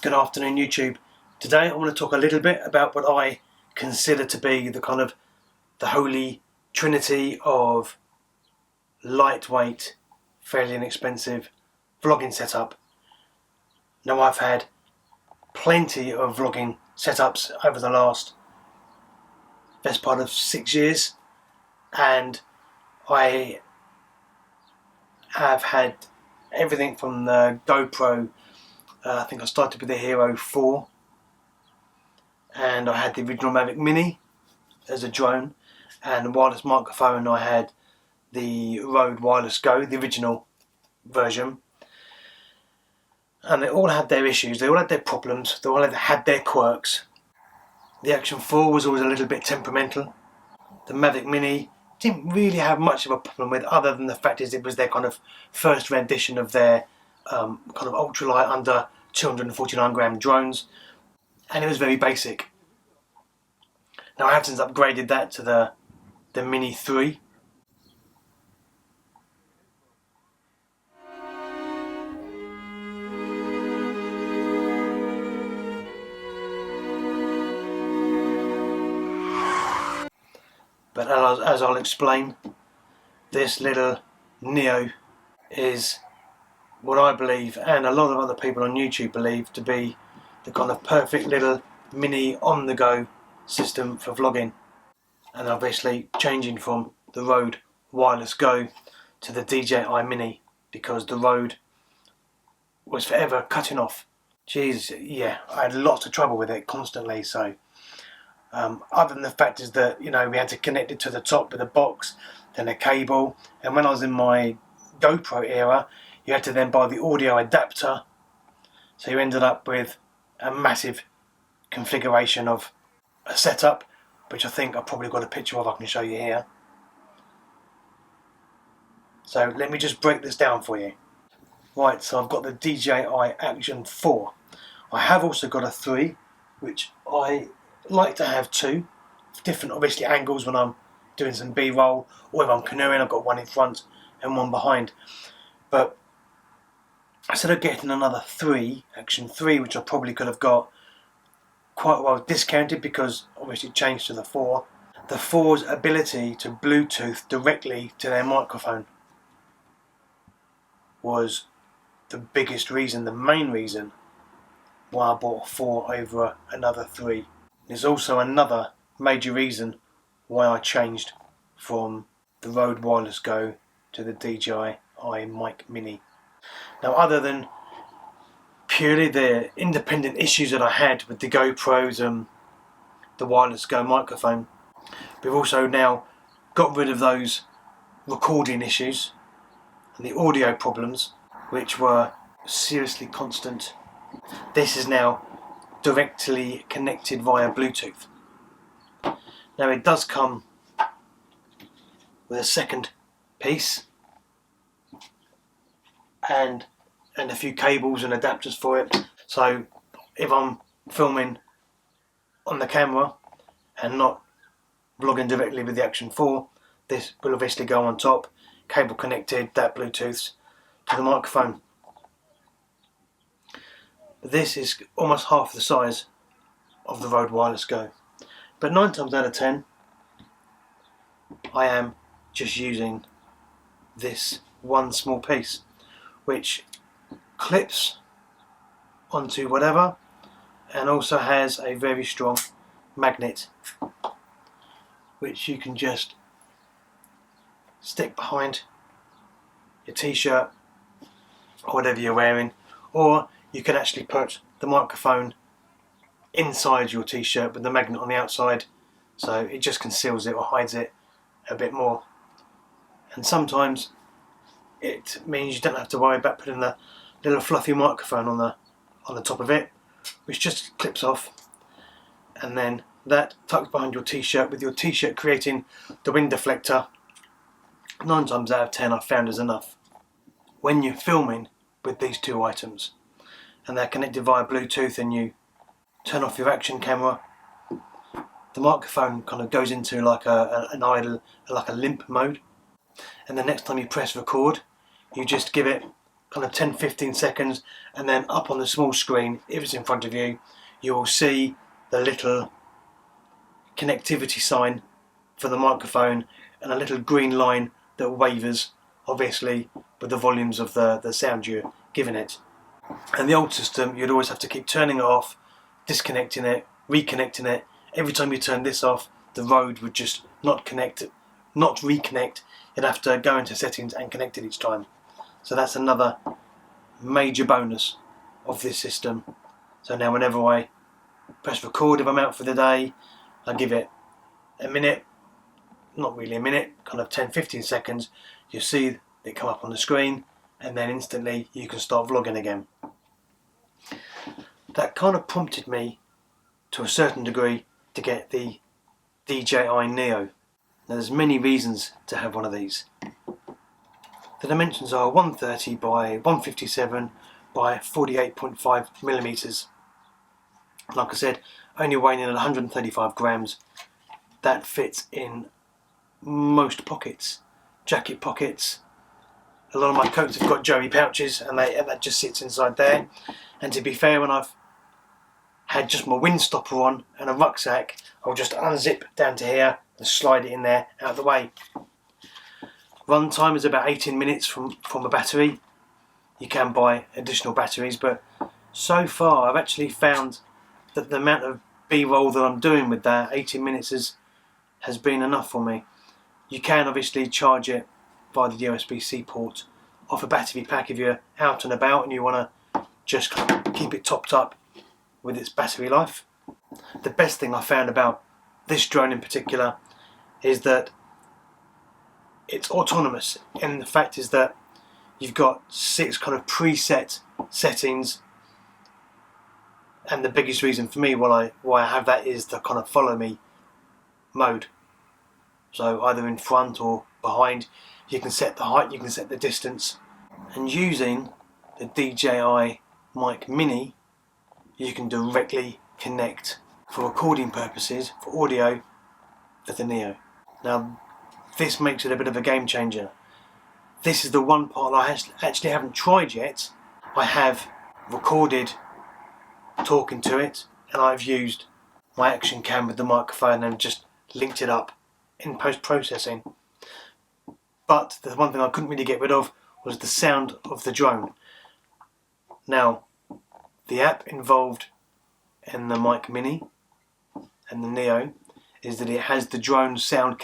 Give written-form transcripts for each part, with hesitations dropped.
Good afternoon, YouTube. Today I want to talk a little bit about what I consider to be the holy trinity of lightweight, fairly inexpensive vlogging setup. Now, I've had plenty of vlogging setups over the best part of 6 years, and I have had everything from the GoPro. I think I started with the Hero 4, and I had the original Mavic Mini as a drone, and the wireless microphone I had the Rode Wireless Go, the original version, and they all had their issues, they all had their problems, they all had their quirks. The Action 4 was always a little bit temperamental. The Mavic Mini didn't really have much of a problem with, other than the fact is it was their kind of first rendition of their kind of ultralight under 249 gram drones, and it was very basic. Now I have since upgraded that to the Mini 3. But as I'll explain, this little Neo is what I believe, and a lot of other people on YouTube believe, to be the kind of perfect little mini on-the-go system for vlogging. And obviously changing from the Rode Wireless Go to the DJI Mini, because the Rode was forever cutting off. Jeez, yeah, I had lots of trouble with it constantly. So other than the fact is that, you know, we had to connect it to the top with a box, then a cable, and when I was in my GoPro era, you had to then buy the audio adapter, so you ended up with a massive configuration of a setup, which I think I've probably got a picture of I can show you here. So let me just break this down for you. Right, so I've got the DJI Action 4. I have also got a 3, which I like to have two different, obviously, angles when I'm doing some B-roll, or if I'm canoeing. I've got one in front and one behind. But instead of getting another 3, Action 3, which I probably could have got quite well discounted, because obviously it changed to the 4. The 4's ability to Bluetooth directly to their microphone was the biggest reason, the main reason why I bought a 4 over another 3. There's also another major reason why I changed from the Rode Wireless Go to the DJI Mic Mini. Now, other than purely the independent issues that I had with the GoPros and the Wireless Go microphone, we've also now got rid of those recording issues and the audio problems, which were seriously constant. This is now directly connected via Bluetooth. Now, it does come with a second piece and a few cables and adapters for it. So if I'm filming on the camera and not vlogging directly with the Action 4, this will obviously go on top, cable connected, that Bluetooth to the microphone. This is almost half the size of the Rode Wireless Go, but 9 times out of 10 I am just using this one small piece, which clips onto whatever, and also has a very strong magnet which you can just stick behind your t-shirt or whatever you're wearing, or you can actually put the microphone inside your t-shirt with the magnet on the outside, so it just conceals it or hides it a bit more. And sometimes it means you don't have to worry about putting the little fluffy microphone on the top of it, which just clips off, and then that tucks behind your t-shirt, with your t-shirt creating the wind deflector. 9 times out of 10 I've found is enough. When you're filming with these two items and they're connected via Bluetooth, and you turn off your action camera, the microphone kind of goes into like an idle, like a limp mode, and the next time you press record, you just give it kind of 10-15 seconds, and then up on the small screen, if it's in front of you, you will see the little connectivity sign for the microphone and a little green line that wavers, obviously with the volumes of the sound you're giving it. And the old system, you'd always have to keep turning it off, disconnecting it, reconnecting it. Every time you turn this off, the Rode would just not reconnect. You'd have to go into settings and connect it each time. So that's another major bonus of this system. So now whenever I press record, if I'm out for the day, I give it a minute, not really a minute, kind of 10-15 seconds. You'll see it come up on the screen, and then instantly you can start vlogging again. That kind of prompted me to a certain degree to get the DJI Neo. Now there's many reasons to have one of these. The dimensions are 130 by 157 by 48.5 millimeters. Like I said, only weighing in at 135 grams. That fits in most pockets, jacket pockets. A lot of my coats have got Joey pouches, and that just sits inside there. And to be fair, when I've had just my windstopper on and a rucksack, I'll just unzip down to here and slide it in there out of the way. Run time is about 18 minutes from a battery. You can buy additional batteries, but so far I've actually found that the amount of B-roll that I'm doing with that, 18 minutes, has been enough for me. You can obviously charge it via the USB-C port off a battery pack if you're out and about and you want to just keep it topped up with its battery life. The best thing I found about this drone in particular is that it's autonomous, and the fact is that you've got 6 kind of preset settings, and the biggest reason for me why I have that is the kind of follow me mode. So either in front or behind, you can set the height, you can set the distance, and using the DJI Mic Mini you can directly connect for recording purposes, for audio, with the Neo. Now this makes it a bit of a game changer. This is the one part I actually haven't tried yet. I have recorded talking to it, and I've used my action cam with the microphone and just linked it up in post-processing. But the one thing I couldn't really get rid of was the sound of the drone. Now, the app involved in the Mic Mini and the Neo is that it has the drone sound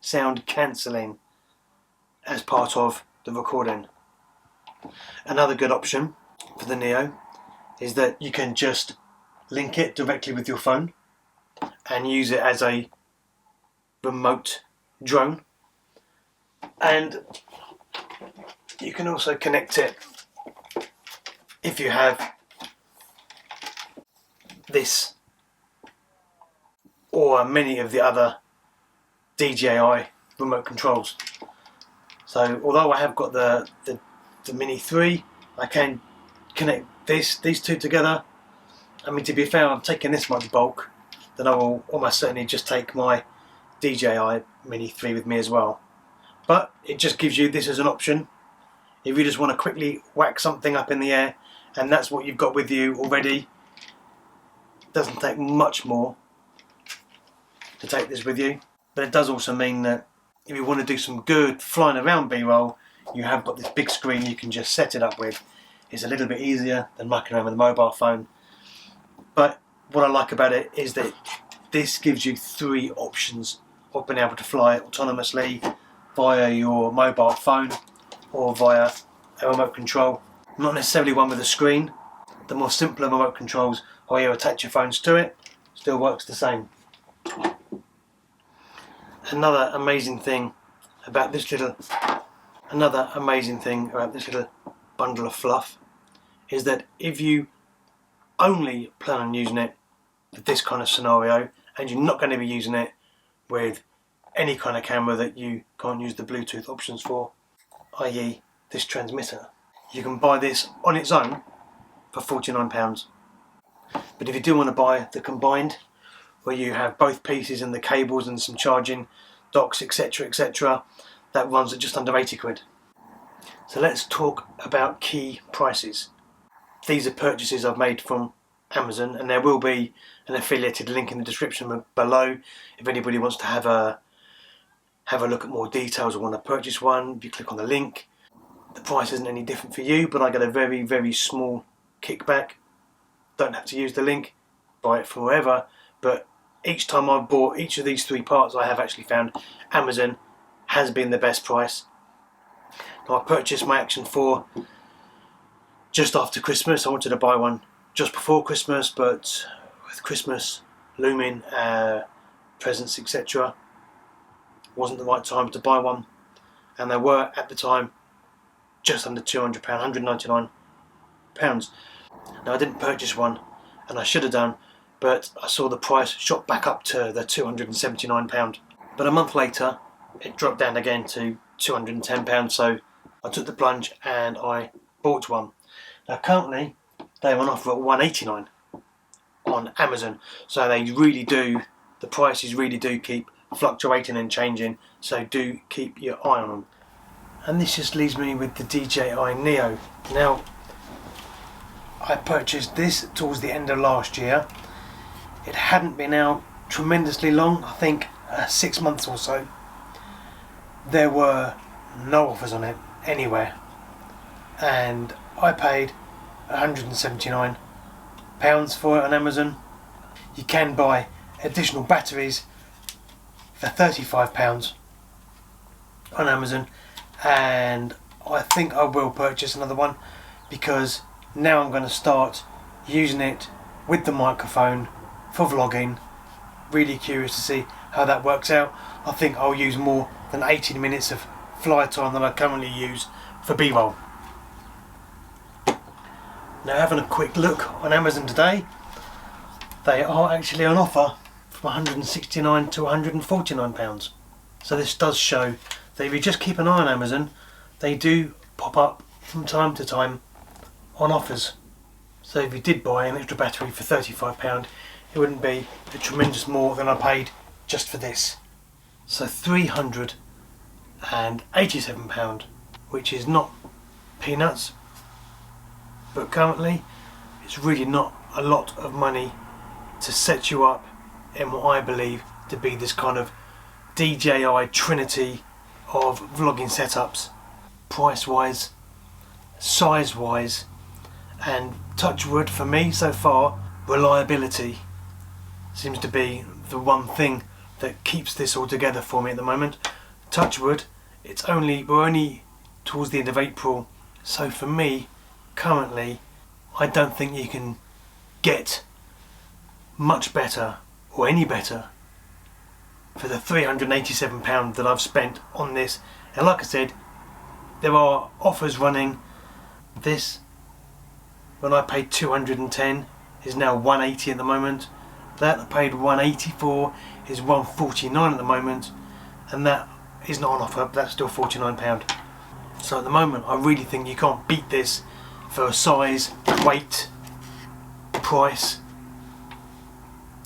sound cancelling as part of the recording. Another good option for the Neo is that you can just link it directly with your phone and use it as a remote drone, and you can also connect it if you have this or many of the other DJI remote controls. So although I have got the Mini 3, I can connect these two together. I mean, to be fair, I'm taking this much bulk, then I will almost certainly just take my DJI Mini 3 with me as well. But it just gives you this as an option if you just want to quickly whack something up in the air, and that's what you've got with you already. It doesn't take much more to take this with you, but it does also mean that if you want to do some good flying around B-roll, you have got this big screen you can just set it up with. It's a little bit easier than mucking around with a mobile phone. But what I like about it is that this gives you 3 options of being able to fly autonomously via your mobile phone or via a remote control. Not necessarily one with a screen. The more simpler remote controls where you attach your phones to it still works the same. Another amazing thing about this little bundle of fluff is that if you only plan on using it for this kind of scenario, and you're not going to be using it with any kind of camera that you can't use the Bluetooth options for, i.e. this transmitter, you can buy this on its own for £49. But if you do want to buy the combined, where you have both pieces and the cables and some charging docks, etc., that runs at just under 80 quid. So let's talk about key prices. These are purchases I've made from Amazon, and there will be an affiliated link in the description below if anybody wants to have a look at more details or want to purchase one. If you click on the link, the price isn't any different for you, but I get a very, very small kickback. Don't have to use the link, buy it from wherever, but each time I've bought each of these 3 parts, I have actually found Amazon has been the best price. Now, I purchased my Action 4 just after Christmas. I wanted to buy one just before Christmas, but with Christmas looming, presents, etc., wasn't the right time to buy one, and they were at the time just under £200, £199. Now, I didn't purchase one, and I should have done, but I saw the price shot back up to the £279. But a month later, it dropped down again to £210, so I took the plunge and I bought one. Now, currently, they're on offer at £189 on Amazon, so they really do, the prices really do keep fluctuating and changing, so do keep your eye on them. And this just leaves me with the DJI Neo. Now, I purchased this towards the end of last year. It hadn't been out tremendously long, I think 6 months or so. There were no offers on it anywhere, and I paid £179 for it on Amazon. You can buy additional batteries for £35 on Amazon, and I think I will purchase another one because now I'm going to start using it with the microphone for vlogging. Really curious to see how that works out. I think I'll use more than 18 minutes of fly time than I currently use for B-roll. Now, having a quick look on Amazon today, they are actually on offer from £169 to £149. So this does show that if you just keep an eye on Amazon, they do pop up from time to time on offers. So if you did buy an extra battery for £35, it wouldn't be a tremendous more than I paid just for this. So £387, which is not peanuts, but currently it's really not a lot of money to set you up in what I believe to be this kind of DJI Trinity of vlogging setups, price wise, size wise, and touch wood for me so far, reliability seems to be the one thing that keeps this all together for me at the moment. Touch wood, we're only towards the end of April, so for me currently I don't think you can get much better or any better for the £387 that I've spent on this. And like I said, there are offers running. This, when I paid £210, is now £180 at the moment. That I paid £180 for is £149 at the moment, and that is not on offer, but that's still £49. So at the moment I really think you can't beat this for size, weight, price,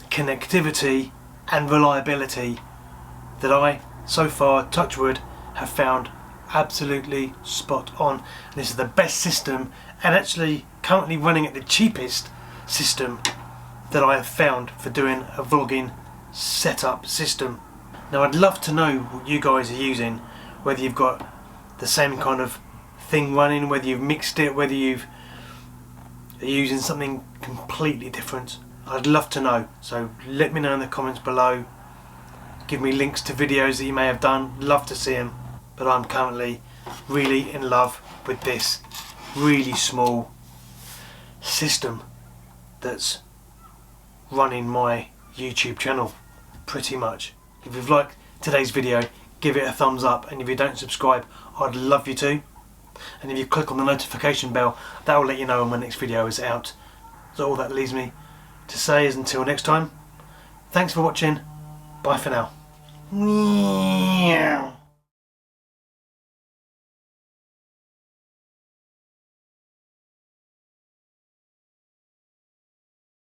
connectivity and reliability that I, so far, touch wood, have found absolutely spot on. And this is the best system, and actually currently running at the cheapest system that I have found for doing a vlogging setup system. Now, I'd love to know what you guys are using, whether you've got the same kind of thing running, whether you've mixed it, whether you're using something completely different. I'd love to know, so let me know in the comments below. Give me links to videos that you may have done, love to see them. But I'm currently really in love with this really small system that's running my YouTube channel, pretty much. If you've liked today's video, give it a thumbs up, and if you don't subscribe, I'd love you to. And if you click on the notification bell, that will let you know when my next video is out. So all that leaves me to say is until next time, thanks for watching, bye for now.